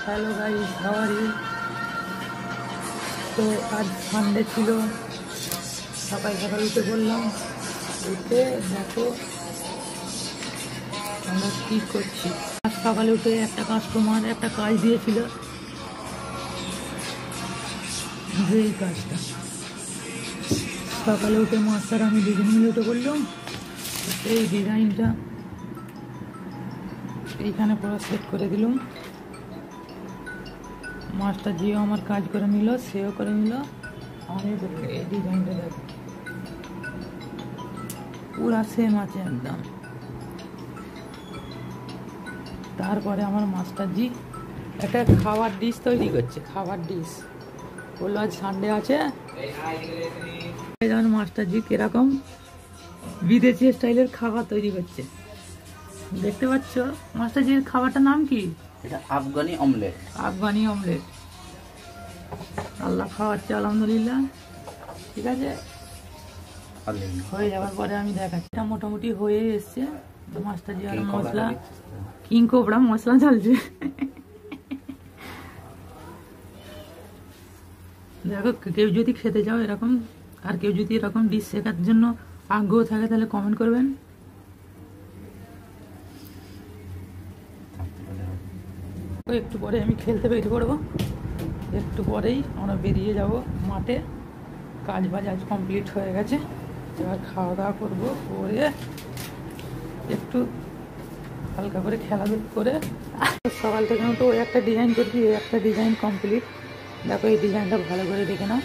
Hello guys, how are you? তো আজ Sunday ছিল, সকাল সকাল উঠে বললাম, উঠে দেখো আমরা কী করছি। আজ সকালে উঠে একটা কাস্টমার একটা কাজ দিয়েছিল, এই কাজটা সকালে উঠে মাস্টার আমি দুজন মিলে উঠে বললাম এই ডিজাইনটা এইখানে পুরো সেট করে দিলাম। মাস্টার জিও আমার কাজ করে নিল, সেও করে নিল। আমি এই ডিজাইনটা দেখো পুরা সেম আছে একদম। তারপরে আমার মাস্টারজি একটা খাবার ডিশ তৈরি করছে, খাবার ডিশ বললো আজ সানডে আছে। যেমন মাস্টারজি কিরকম বিদেশি স্টাইলের খাবার তৈরি করছে দেখতে পাচ্ছ। মাস্টারজির খাবারটার নাম কি? এটা আফগানি অমলেট। আফগানি অমলেট। আল্লাহ খাওয়াচ্ছে আলহামদুলিল্লাহ। ঠিক আছে, হয়ে যাওয়ার পরে আমি দেখাচ্ছি। এটা মোটামুটি হয়ে এসছে। মাস্টারজি আর মশলা কিং কোবরা মশলা চলছে। দেখো, কেউ যদি খেতে চাও এরকম, আর কেউ যদি এরকম ডিশ শেখার জন্য আগ্রহ থাকে তাহলে কমেন্ট করবেন। একটু পরে আমি খেলতে বেরিয়ে পড়বো, একটু পরেই আমরা বেরিয়ে যাব মাঠে। কাজ বাজ আজ কমপ্লিট হয়ে গেছে, এবার খাওয়া দাওয়া করবো, করে একটু হালকা করে খেলাধুলা করে সকাল থেকে তো ওই একটা ডিজাইন করছি, এই একটা ডিজাইন কমপ্লিট। দেখো এই ডিজাইনটা ভালো করে দেখে নাও।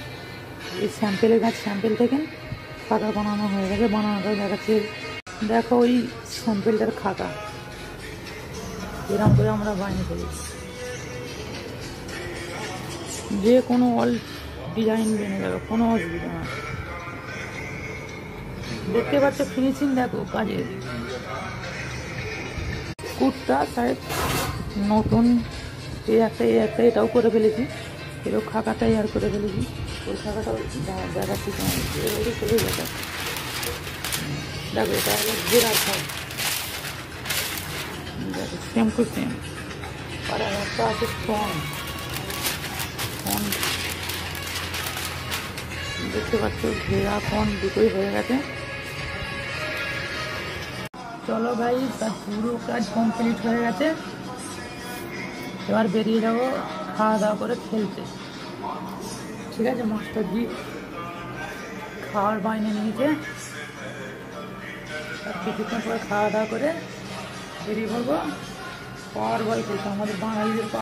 এই স্যাম্পেলের গাছ স্যাম্পেল থেকে খাতা বানানো হয়ে গেছে, বানানোটা দেখাচ্ছি। দেখো ওই স্যাম্পেলটার খাতা এরকম করে আমরা বানিয়ে ফেলেছি। যে কোনো অল ডিজাইন বেনে যাবে, কোনো অসুবিধা না। দেখতে পাচ্ছ ফিনিশিং দেখো কাজের। কুর্তা শার্ট নতুন এই একটা এটাও করে ফেলেছি, এরও খাকাটাই আর করে ফেলেছি। ওই খাকাটাও দেখাচ্ছি চলে যেটা। দেখো এটা হলো জেরার খাট, দেখো সেম টু সেম। আর একটা আছে স্টোন, দেখতে পাচ্ছ ঘেরা ফোন দুটোই হয়ে গেছে। চলো ভাই, তার পুরো কাজ কমপ্লিট হয়ে গেছে। এবার বেরিয়ে যাবো খাওয়া দাওয়া করে খেলতে। ঠিক আছে, মাস্টারজি খাওয়ার বাইনে নিয়েছে, কিছুক্ষণ পরে খাওয়া দাওয়া করে বেরিয়ে পড়বো পাওয়ার বল খেলতে। আমাদের বাঙালিদের